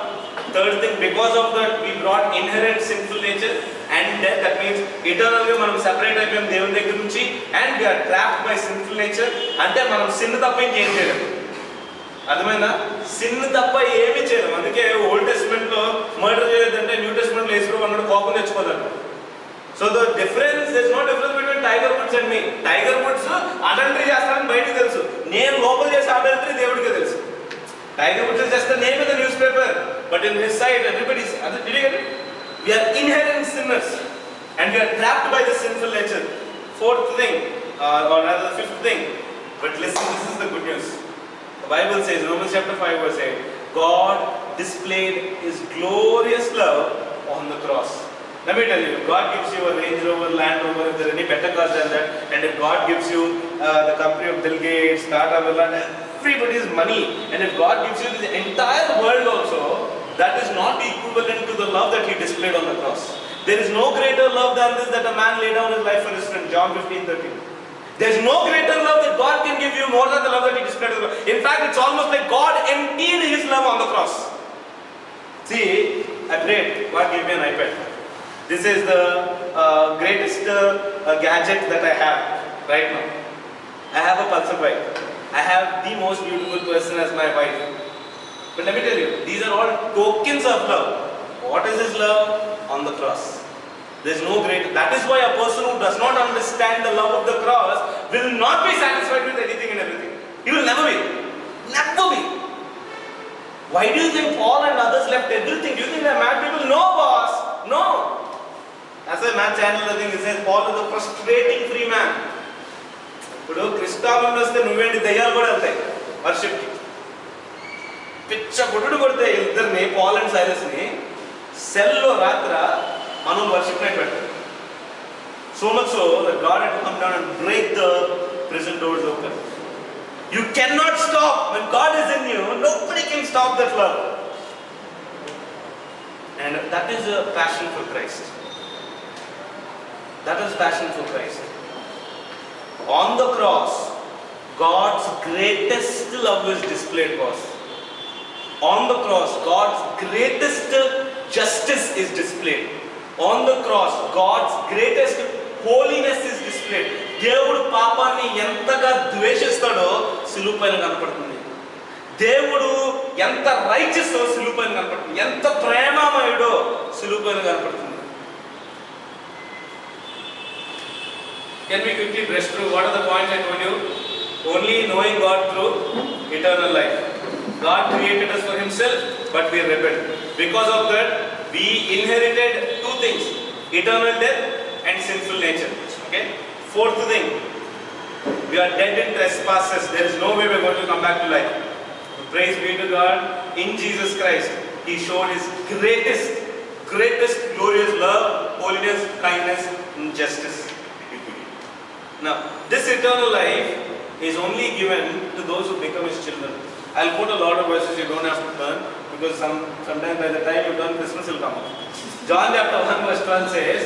Third thing, because of that we brought inherent sinful nature and death. That means eternally మనం separate అయిపోయాం దేవుని దగ్గర నుంచి, and we are trapped by sinful nature. అంటే మనం sin తప్ప ఇంకేం చేయలేము. అర్థమైందా? సిన్ తప్ప ఏమీ చేయలేము. అందుకే ఓల్డ్ టెస్ట్మెంట్ లో మర్డర్ చేయలేదంటే న్యూ టెస్ట్మెంట్ లో యేసు అన్నాడు కోపం తెచ్చుకోదంట. So the difference, there is no difference between Tiger Woods and me. Tiger Woods adultery చేస్తారని బయటకు తెలుసు, నేను లోపల చేసే అడల్టరీ దేవుడికే తెలుసు. Tiger Woods is just the name in the newspaper, but in his sight, everybody's. Did you get it? We are inherent sinners, and we are trapped by the sinful nature. Fourth thing, or rather the fifth thing. But listen, this is the good news. The Bible says, Romans chapter 5 verse 8, God displayed His glorious love on the cross. Let me tell you, God gives you a Range Rover, Land Rover, if there are any better cars than that, and if God gives you the company of Bill Gates, Tata Birla, everybody's money, and if God gives you the entire world also, that is not equivalent to the love that He displayed on the cross. There is no greater love than this, that a man lay down his life for his friend. John 15:13. There is no greater love that God can give you more than the love that He displayed on the cross. In fact, it's almost like God emptied His love on the cross. See, I prayed, God gave me an iPad. This is the greatest gadget that I have right now. I have a Pulsar bike. I have the most beautiful person as my wife. But let me tell you, these are all tokens of love. What is His love? On the cross. There is no greater. That is why a person who does not understand the love of the cross will not be satisfied with anything and everything. He will never be. Never be. Why do you think Paul and others left everything? Do you think they are mad people? No, boss. No. As a man channel, I think it says Paul is a frustrating free man. ఇప్పుడు క్రిస్టాబుల్ వస్తే నువ్వేంటి దయ్యాలు కూడా వెళ్తాయి వర్షిప్కి. పిచ్చ గుడ్డు కొడితే ఇద్దరిని పాల్ అండ్ సైలస్ని సెల్లో రాత్ర మనం వర్షిప్ నైట్ పెట్టాం. So much so that God had to come down and break the prison doors open. You cannot stop. When God is in you, nobody can stop that love. And that is a passion for Christ. That is passion for Christ. On the cross, God's greatest love is displayed, boss. On the cross, God's greatest justice is displayed. On the cross, God's greatest holiness is displayed. దేవుడు పాపాన్ని ఎంతగా ద్వేషిస్తాడో సిలువ పైన కనపడుతుంది. దేవుడు ఎంత righteous సిలువ పైన కనపడుతుంది. ఎంత ప్రేమమయుడో సిలువ పైన కనపడుతుంది. Can we quickly brush through what are the points I told you? Only knowing God through eternal life. God created us for Himself, but we rebelled. Because of that, we inherited two things: eternal death and sinful nature. Okay. Fourth thing, we are dead in trespasses. There is no way we are going to come back to life. Praise be to God. In Jesus Christ, He showed His greatest glorious love, holiness, kindness, and justice. Now, this eternal life is only given to those who become His children. I'll quote a lot of verses you don't have to turn, because sometimes by the time you turn, Christmas will come up. John chapter 1 verse 12 says,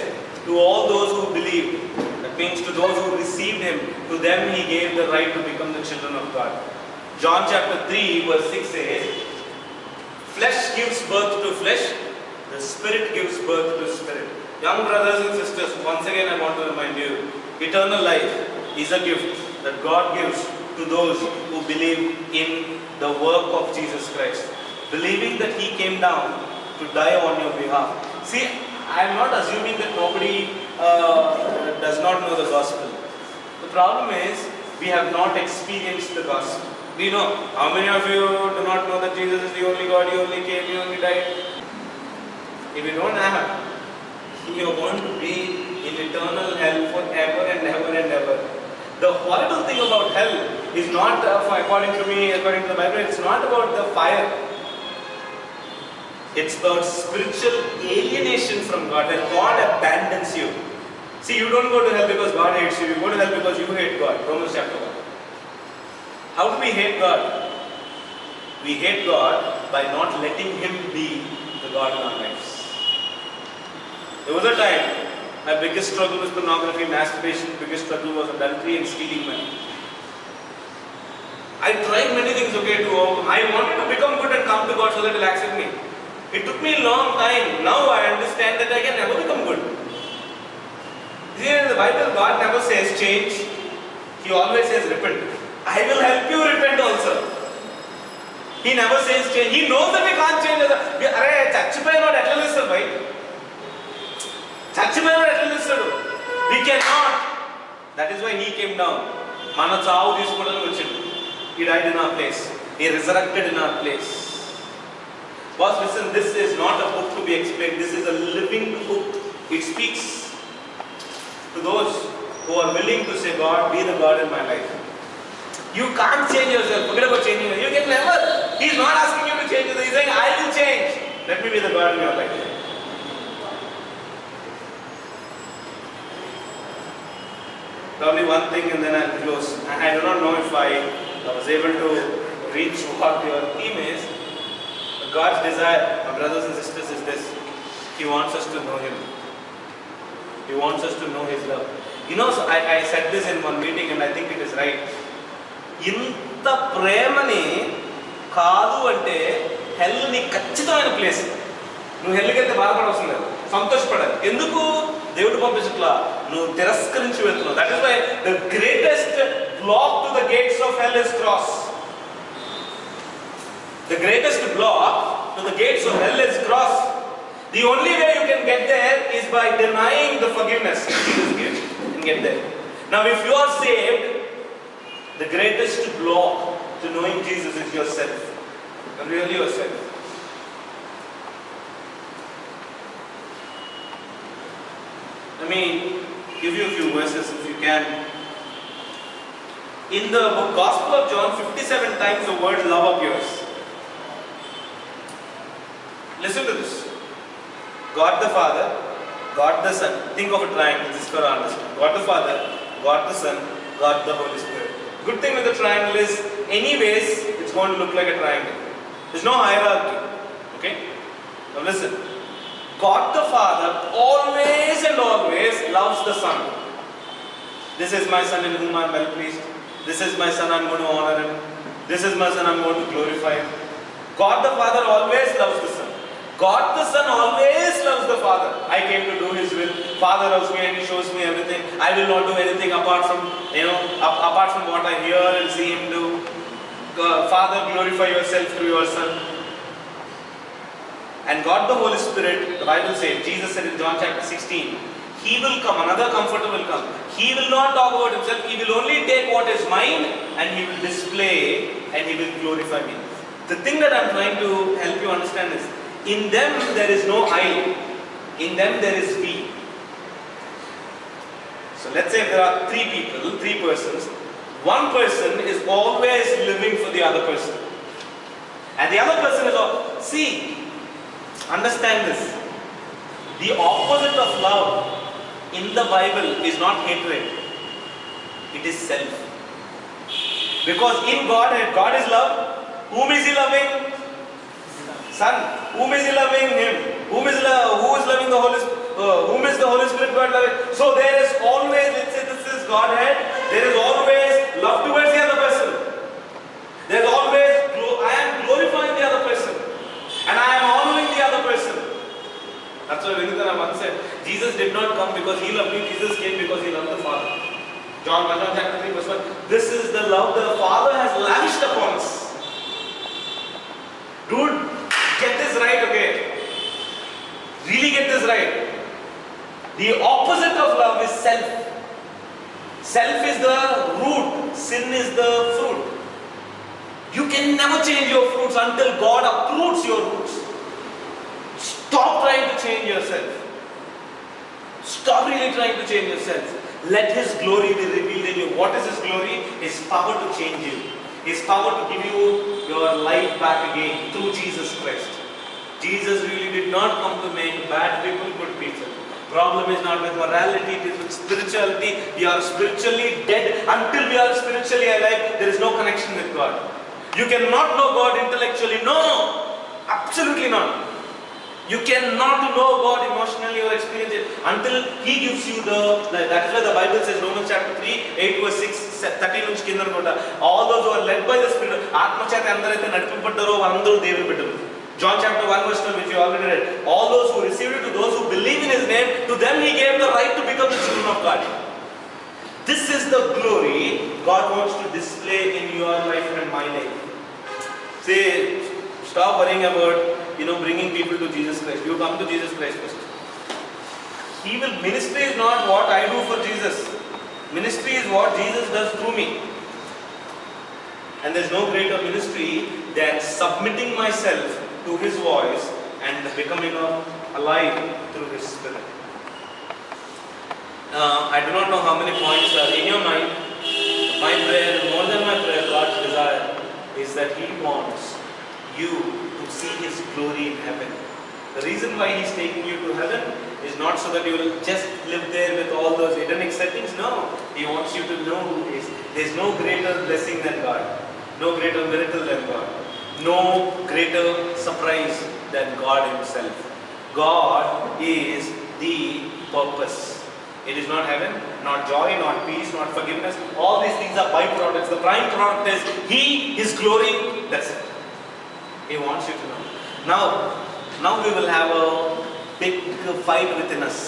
to all those who believed, that means to those who received Him, to them He gave the right to become the children of God. John chapter 3 verse 6 says, flesh gives birth to flesh, the Spirit gives birth to spirit. Young brothers and sisters, once again I want to remind you, eternal life is a gift that God gives to those who believe in the work of Jesus Christ. Believing that He came down to die on your behalf. See, I am not assuming that nobody does not know the gospel. The problem is, we have not experienced the gospel. We know, how many of you do not know that Jesus is the only God, He only came, He only died? If you don't have, you are going to be in eternal hell forever and ever and ever. The horrible thing about hell is not, according to me, according to the Bible, it's not about the fire. It's about spiritual alienation from God, that God abandons you. See, you don't go to hell because God hates you. You go to hell because you hate God. Romans chapter 1. How do we hate God? We hate God by not letting Him be the God in our lives. There was a time, my biggest struggle was pornography, masturbation, biggest struggle was adultery and stealing money. I tried many things, okay, I wanted to become good and come to God so that He'll accept me. It took me a long time. Now I understand that I can never become good. Here in the Bible, God never says change. He always says repent. I will help you repent also. He never says change. He knows that we can't change. We cannot. That is why He came down. He died in our place. He resurrected in our place. Boss, listen, this is not a book to be explained. This is a living book. It speaks to those who are willing to say, God, be the God in my life. You can't change yourself. Forget about changing yourself. You can never. He's not asking you to change yourself. He's saying, I will change. Let me be the God in your life. Probably one thing and then I'll close. I do not know if I was able to reach what your theme is. God's desire, my brothers and sisters, is this. He wants us to know Him. He wants us to know His love. You know, so I said this in one meeting and I think it is right. ఇంత ప్రేమని కాదు అంటే హెల్ నీ ఖచ్చితమైన place. నువ్వు హెల్కి వెళ్తే బాధపడవలసిన లేదు, సంతోషపడాలి. ఎందుకు? దేవుడు పంపించట్లా, నువ్వు తిరస్కరించి వెళ్తున్నావు. That is why the greatest block to the gates of hell is cross. The greatest block to the gates of hell is cross. The only way you can get there is by denying the forgiveness Jesus gives and get there. Now if you are saved, the greatest block to knowing Jesus is yourself. Really yourself. Let me give you a few verses if you can. In the book Gospel of John, 57 times the word love appears. Listen to this. God the Father, God the Son. Think of a triangle, this is for understand. God the Father, God the Son, God the Holy Spirit. Good thing with the triangle is, anyways, it's going to look like a triangle. There's no hierarchy. Okay? Now listen. God the Father always and always loves the Son. This is my Son in whom I am well pleased. This is my Son, I am going to honor him. This is my Son, I am going to glorify him. God the Father always loves the Son. God the Son always loves the Father. I came to do His will. Father loves me and He shows me everything. I will not do anything apart from, apart from what I hear and see Him do. Father, glorify yourself through your Son. And God the Holy Spirit, the Bible says, Jesus said in John chapter 16, He will come, another comforter will come. He will not talk about Himself, He will only take what is mine and He will display and He will glorify me. The thing that I am trying to help you understand is, in them there is no I, in them there is we. So let's say there are three people, three persons. One person is always living for the other person. And the other person is all, see, understand this. The opposite of love in the Bible is not hatred. It is self. Because in God, God is love. Whom is He loving? Son. Whom is He loving? Him. Who is loving the Holy Spirit? Whom is the Holy Spirit God loving? So there is always, let's say this is Godhead, there is always love towards the other person. There is always, I am glorifying the other person. And I am honoring the other person. That's why Vinitana once said, Jesus did not come because He loved me, Jesus came because He loved the Father. John chapter 3 verse 1. This is the love the Father has lavished upon us. Dude, get this right, okay? Really get this right. The opposite of love is self. Self is the root, sin is the fruit. You can never change your fruits until God uproots your roots. Stop trying to change yourself. Stop really trying to change yourself. Let His glory be revealed in you. What is His glory? His power to change you. His power to give you your life back again through Jesus Christ. Jesus really did not come to make bad people good people. Problem is not with morality, it is with spirituality. We are spiritually dead. Until we are spiritually alive, there is no connection with God. You cannot know God intellectually. No, absolutely not. You cannot know God emotionally or experience it until He gives you the, that is why the Bible says, Romans chapter 3, 8 verse 6, 13 నుంచి కింద అనుకుంటా. All those who are led by the Spirit, ఆత్మచేత అందరైతే నడిపింపబడ్డారో వారందరూ దేవుని బిడ్డలు. John chapter 1 verse 12 which you already read. All those who received it, to those who believe in His name, to them He gave the right to become the children of God. This is the glory God wants to display in your life and my life. Say, stop worrying about bringing people to Jesus Christ. You come to Jesus Christ first. Ministry is not what I do for Jesus. Ministry is what Jesus does through me. And there is no greater ministry than submitting myself to His voice and becoming alive through His Spirit. I do not know how many points are in your mind. My prayer, more than my prayer, God's desire is that He wants you to see His glory in heaven. The reason why He's taking you to heaven is not so that you will just live there with all those Edenic settings. No, He wants you to know who He is. There is no greater blessing than God, no greater miracle than God, no greater surprise than God Himself. God is the purpose. It is not heaven, not joy, not peace, not forgiveness. All these things are byproducts. The prime product is His glory. That's it. He wants you to know. Now we will have a big fight within us.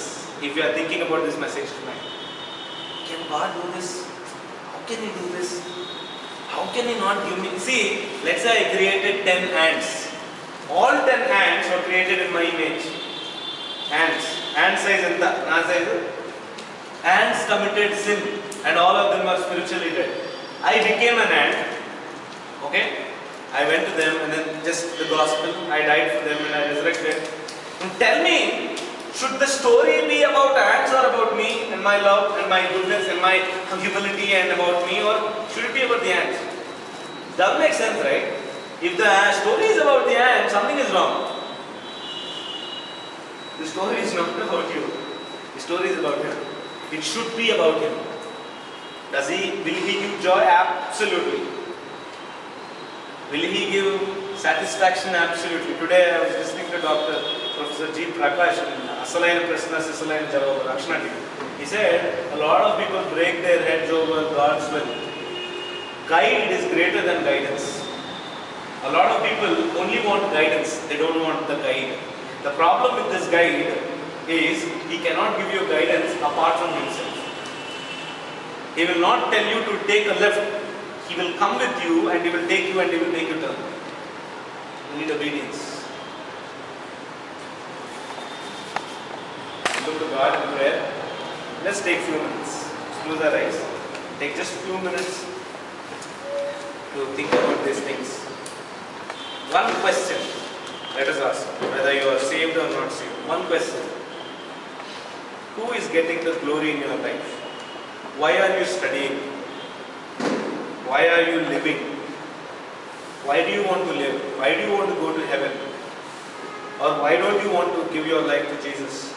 If you are thinking about this message tonight, can God do this? How can He do this? How can He not give me? See, let's say I created 10 ants. All 10 ants were created in my image. Ants. Ant size enta? Na size? Ants committed sin, and all of them are spiritually dead. I became an ant. Okay? I went to them and then just the gospel, I died for them and I resurrected. And tell me, Should the story be about ants or about me and my love and my goodness and my humility and about me, or should it be about the ants? Doesn't make sense, right? If the story is about the ant, something is wrong. The story is not about you. The story is about him. It should be about him. Will he give joy? Absolutely. Will he give satisfaction? Absolutely. Today I was listening to Dr. Professor G. Prakash in Asalayana Prasna Sisalayana Jarava Rakshana TV. He said a lot of people break their heads over God's will. Guide is greater than guidance. A lot of people only want guidance, they don't want the guide. The problem with this guide is he cannot give you guidance apart from himself. He will not tell you to take a left. He will come with you and he will take you and he will make you turn. You need obedience. Look to God in prayer. Let's take few minutes. Close our eyes. Take just few minutes to think about these things. One question. Let us ask whether you are saved or not saved. One question. Who is getting the glory in your life? Why are you studying? Why are you living? Why do you want to live? Why do you want to go to heaven? Or why don't you want to give your life to Jesus?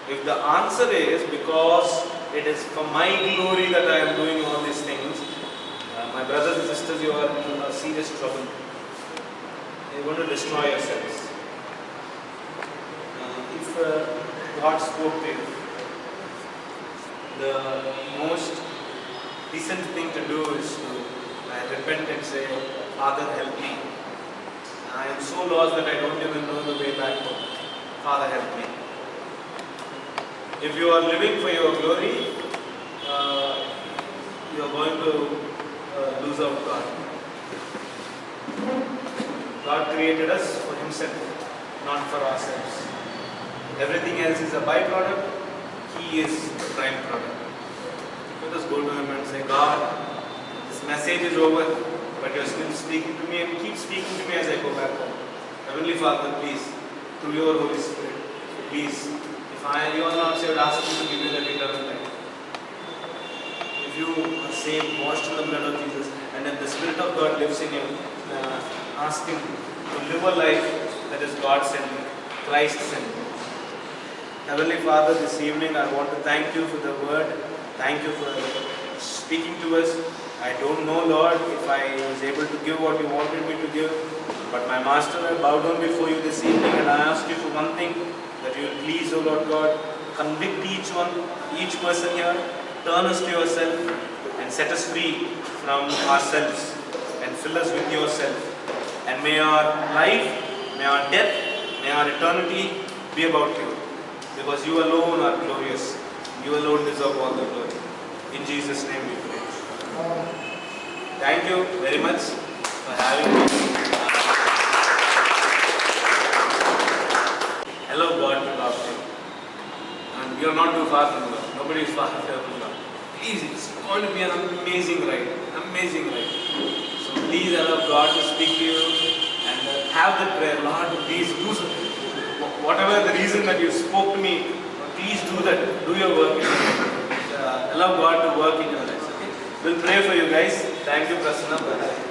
If the answer is because it is for my glory that I am doing all these things, my brothers and sisters, you are in serious trouble. You are going to destroy yourselves. If God spoke to you, the most decent thing to do is to repent and say, Father, help me. I am so lost that I don't even know the way back home. Father, help me. If you are living for your glory, you are going to lose out God. God created us for Himself, not for ourselves. Everything else is a byproduct. He is the prime product. Let us go to Him and say, God, this message is over, but you are still speaking to me and keep speaking to me as I go back home. Heavenly Father, please, through your Holy Spirit, please, if you are not saved, ask Him to give you that eternal life. If you are saved, washed in the blood of Jesus, and if the Spirit of God lives in you, ask Him to live a life that is God-centered, Christ-centered. Heavenly Father, this evening I want to thank you for the word. Thank you for speaking to us. I don't know, Lord, if I was able to give what you wanted me to give, but my Master, I bow down before you this evening and I ask you for one thing, that you will please, O Lord God, convict each person here, turn us to yourself and set us free from ourselves and fill us with yourself. And may our life, may our death, may our eternity be about you. Because you alone are glorious. You alone deserve all the glory. In Jesus' name we pray. Thank you very much for having me. Hello God to talk to you. And you are not too far from God. Nobody is far from God. Please, it's going to be an amazing ride. Amazing ride. So please allow God to speak to you and have the prayer. Lord, please do something. Whatever the reason that you spoke to me, please do that. Do your work. Allow God to work in your lives. Okay? We'll pray for you guys. Thank you, Prasanna.